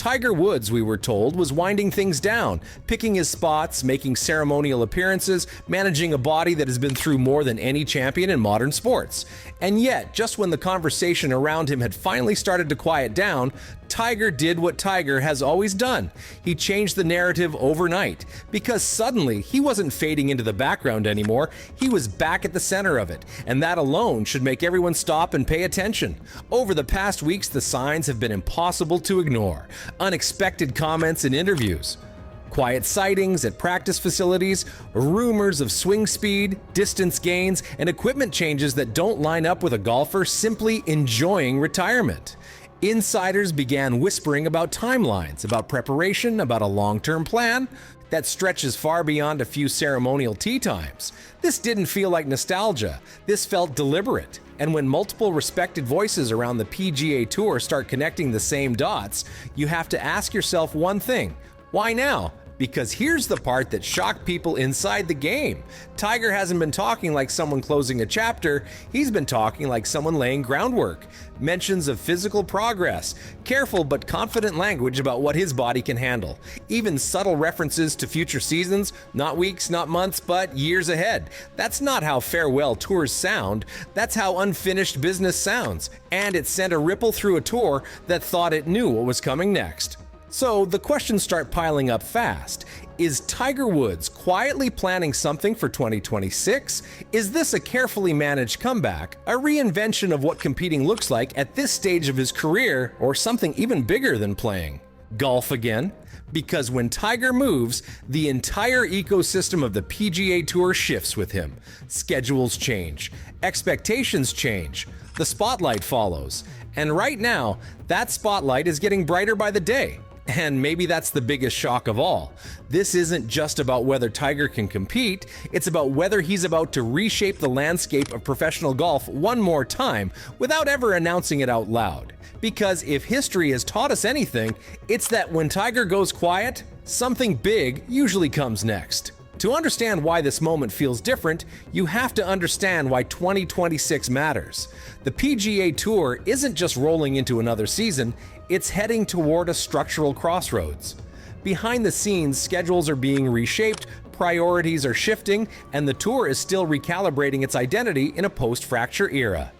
Tiger Woods, we were told, was winding things down, picking his spots, making ceremonial appearances, managing a body that has been through more than any champion in modern sports. And yet, just when the conversation around him had finally started to quiet down, Tiger did what Tiger has always done. He changed the narrative overnight, because suddenly he wasn't fading into the background anymore, he was back at the center of it, and that alone should make everyone stop and pay attention. Over the past weeks, the signs have been impossible to ignore. Unexpected comments in interviews, quiet sightings at practice facilities, rumors of swing speed, distance gains, and equipment changes that don't line up with a golfer simply enjoying retirement. Insiders began whispering about timelines, about preparation, about a long-term plan that stretches far beyond a few ceremonial tee times. This didn't feel like nostalgia. This felt deliberate. And when multiple respected voices around the PGA Tour start connecting the same dots, you have to ask yourself one thing: why now? Because here's the part that shocked people inside the game. Tiger hasn't been talking like someone closing a chapter, he's been talking like someone laying groundwork. Mentions of physical progress, careful but confident language about what his body can handle. Even subtle references to future seasons, not weeks, not months, but years ahead. That's not how farewell tours sound, that's how unfinished business sounds. And it sent a ripple through a tour that thought it knew what was coming next. So the questions start piling up fast. Is Tiger Woods quietly planning something for 2026? Is this a carefully managed comeback, a reinvention of what competing looks like at this stage of his career, or something even bigger than playing? Golf again? Because when Tiger moves, the entire ecosystem of the PGA Tour shifts with him. Schedules change, expectations change, the spotlight follows. And right now, that spotlight is getting brighter by the day. And maybe that's the biggest shock of all. This isn't just about whether Tiger can compete, it's about whether he's about to reshape the landscape of professional golf one more time without ever announcing it out loud. Because if history has taught us anything, it's that when Tiger goes quiet, something big usually comes next. To understand why this moment feels different, you have to understand why 2026 matters. The PGA Tour isn't just rolling into another season, it's heading toward a structural crossroads. Behind the scenes, schedules are being reshaped, priorities are shifting, and the tour is still recalibrating its identity in a post-fracture era.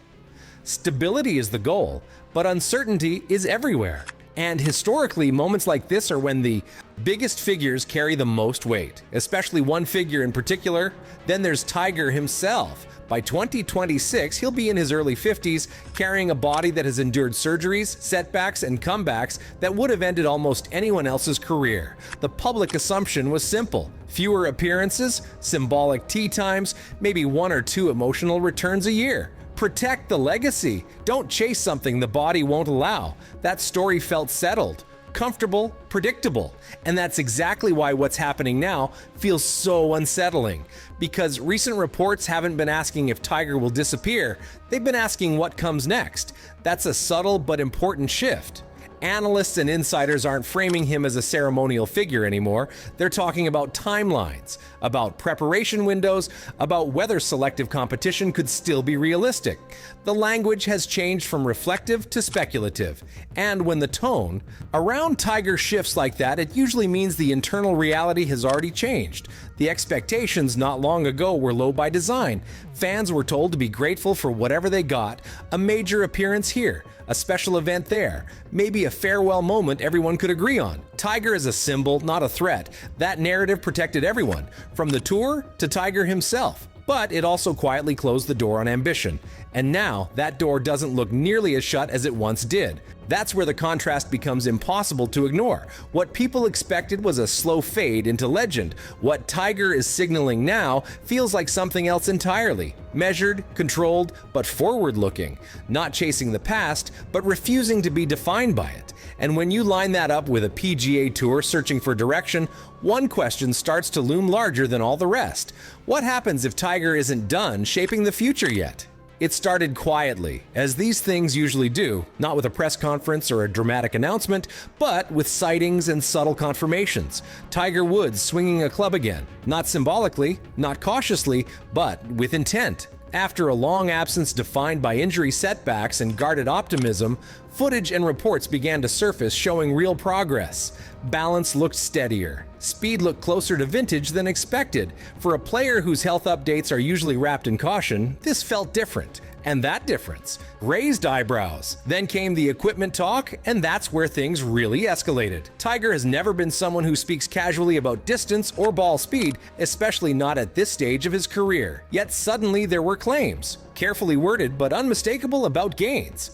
Stability is the goal, but uncertainty is everywhere. And historically, moments like this are when the biggest figures carry the most weight, especially one figure in particular. Then there's Tiger himself. By 2026, he'll be in his early 50s, carrying a body that has endured surgeries, setbacks, and comebacks that would have ended almost anyone else's career. The public assumption was simple: fewer appearances, symbolic tee times, maybe one or two emotional returns a year. Protect the legacy. Don't chase something the body won't allow. That story felt settled, comfortable, predictable. And that's exactly why what's happening now feels so unsettling. Because recent reports haven't been asking if Tiger will disappear, they've been asking what comes next. That's a subtle but important shift. Analysts and insiders aren't framing him as a ceremonial figure anymore. They're talking about timelines, about preparation windows, about whether selective competition could still be realistic. The language has changed from reflective to speculative. And when the tone around Tiger shifts like that, it usually means the internal reality has already changed. The expectations not long ago were low by design. Fans were told to be grateful for whatever they got, a major appearance here, a special event there, maybe a farewell moment everyone could agree on. Tiger is a symbol, not a threat. That narrative protected everyone, from the tour to Tiger himself. But it also quietly closed the door on ambition. And now, that door doesn't look nearly as shut as it once did. That's where the contrast becomes impossible to ignore. What people expected was a slow fade into legend. What Tiger is signaling now feels like something else entirely. Measured, controlled, but forward-looking. Not chasing the past, but refusing to be defined by it. And when you line that up with a PGA Tour searching for direction, one question starts to loom larger than all the rest. What happens if Tiger isn't done shaping the future yet? It started quietly, as these things usually do, not with a press conference or a dramatic announcement, but with sightings and subtle confirmations. Tiger Woods swinging a club again, not symbolically, not cautiously, but with intent. After a long absence defined by injury setbacks and guarded optimism, footage and reports began to surface showing real progress. Balance looked steadier. Speed looked closer to vintage than expected. For a player whose health updates are usually wrapped in caution, this felt different. And that difference raised eyebrows. Then came the equipment talk, and that's where things really escalated. Tiger has never been someone who speaks casually about distance or ball speed, especially not at this stage of his career. Yet suddenly there were claims, carefully worded but unmistakable, about gains,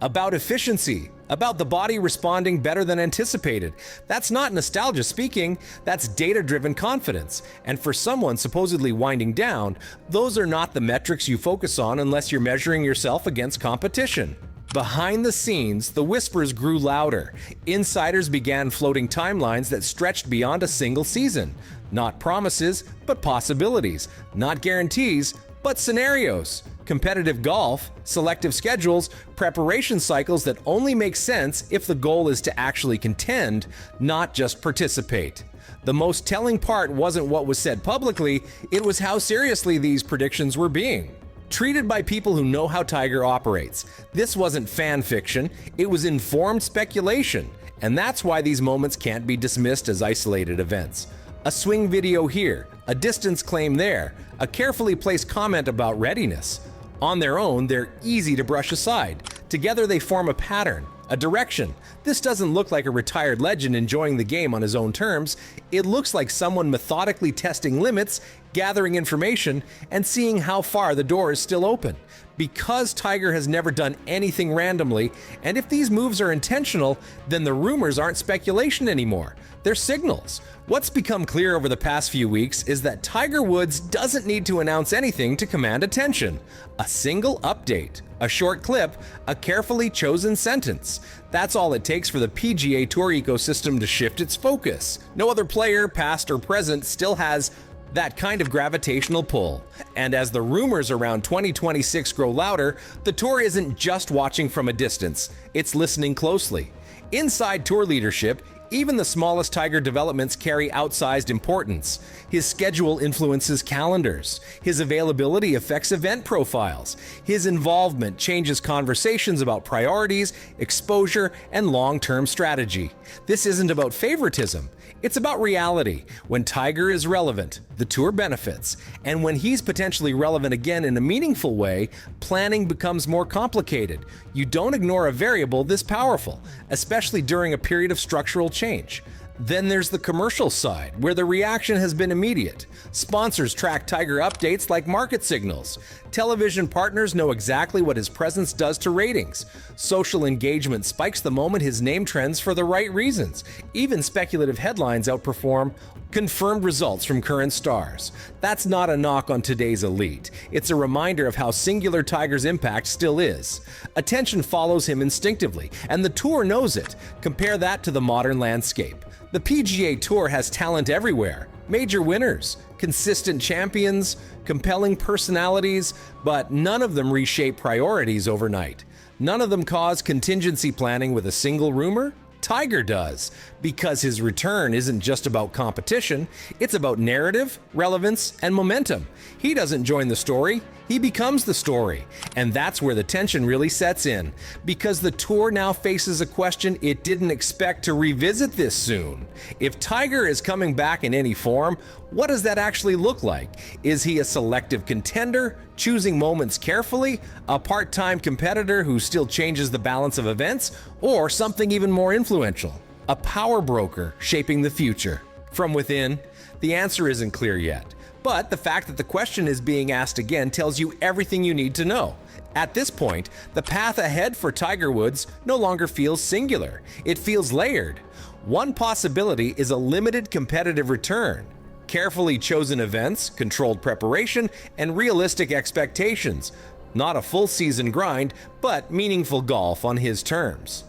about efficiency, about the body responding better than anticipated. That's not nostalgia speaking, that's data-driven confidence. And for someone supposedly winding down, those are not the metrics you focus on unless you're measuring yourself against competition. Behind the scenes, the whispers grew louder. Insiders began floating timelines that stretched beyond a single season. Not promises, but possibilities. Not guarantees, but scenarios. Competitive golf, selective schedules, preparation cycles that only make sense if the goal is to actually contend, not just participate. The most telling part wasn't what was said publicly, it was how seriously these predictions were being treated by people who know how Tiger operates. This wasn't fan fiction, it was informed speculation, and that's why these moments can't be dismissed as isolated events. A swing video here, a distance claim there, a carefully placed comment about readiness. On their own, they're easy to brush aside. Together they form a pattern, a direction. This doesn't look like a retired legend enjoying the game on his own terms. It looks like someone methodically testing limits, gathering information, and seeing how far the door is still open. Because Tiger has never done anything randomly, and if these moves are intentional, then the rumors aren't speculation anymore. They're signals. What's become clear over the past few weeks is that Tiger Woods doesn't need to announce anything to command attention. A single update, a short clip, a carefully chosen sentence. That's all it takes for the PGA Tour ecosystem to shift its focus. No other player, past or present, still has that kind of gravitational pull. And as the rumors around 2026 grow louder, the tour isn't just watching from a distance, it's listening closely. Inside tour leadership, even the smallest Tiger developments carry outsized importance. His schedule influences calendars. His availability affects event profiles. His involvement changes conversations about priorities, exposure, and long-term strategy. This isn't about favoritism. It's about reality. When Tiger is relevant, the tour benefits. And when he's potentially relevant again in a meaningful way, planning becomes more complicated. You don't ignore a variable this powerful, especially during a period of structural change. Then there's the commercial side, where the reaction has been immediate. Sponsors track Tiger updates like market signals. Television partners know exactly what his presence does to ratings. Social engagement spikes the moment his name trends for the right reasons. Even speculative headlines outperform confirmed results from current stars. That's not a knock on today's elite. It's a reminder of how singular Tiger's impact still is. Attention follows him instinctively, and the tour knows it. Compare that to the modern landscape. The PGA Tour has talent everywhere. Major winners, consistent champions, compelling personalities, but none of them reshape priorities overnight. None of them cause contingency planning with a single rumor. Tiger does, because his return isn't just about competition, it's about narrative, relevance, and momentum. He doesn't join the story, he becomes the story. And that's where the tension really sets in, because the tour now faces a question it didn't expect to revisit this soon. If Tiger is coming back in any form, what does that actually look like? Is he a selective contender, choosing moments carefully, a part-time competitor who still changes the balance of events, or something even more influential, a power broker shaping the future? From within, the answer isn't clear yet. But the fact that the question is being asked again tells you everything you need to know. At this point, the path ahead for Tiger Woods no longer feels singular. It feels layered. One possibility is a limited competitive return. Carefully chosen events, controlled preparation, and realistic expectations. Not a full season grind, but meaningful golf on his terms.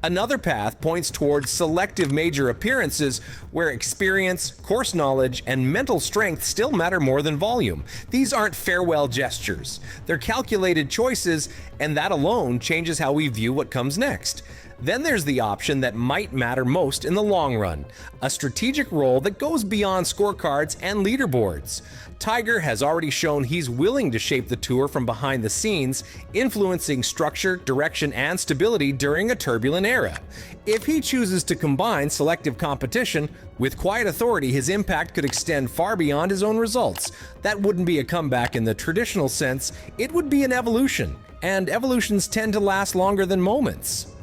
Another path points towards selective major appearances where experience, course knowledge, and mental strength still matter more than volume. These aren't farewell gestures. They're calculated choices, and that alone changes how we view what comes next. Then there's the option that might matter most in the long run, a strategic role that goes beyond scorecards and leaderboards. Tiger has already shown he's willing to shape the tour from behind the scenes, influencing structure, direction, and stability during a turbulent era. If he chooses to combine selective competition with quiet authority, his impact could extend far beyond his own results. That wouldn't be a comeback in the traditional sense, it would be an evolution, and evolutions tend to last longer than moments.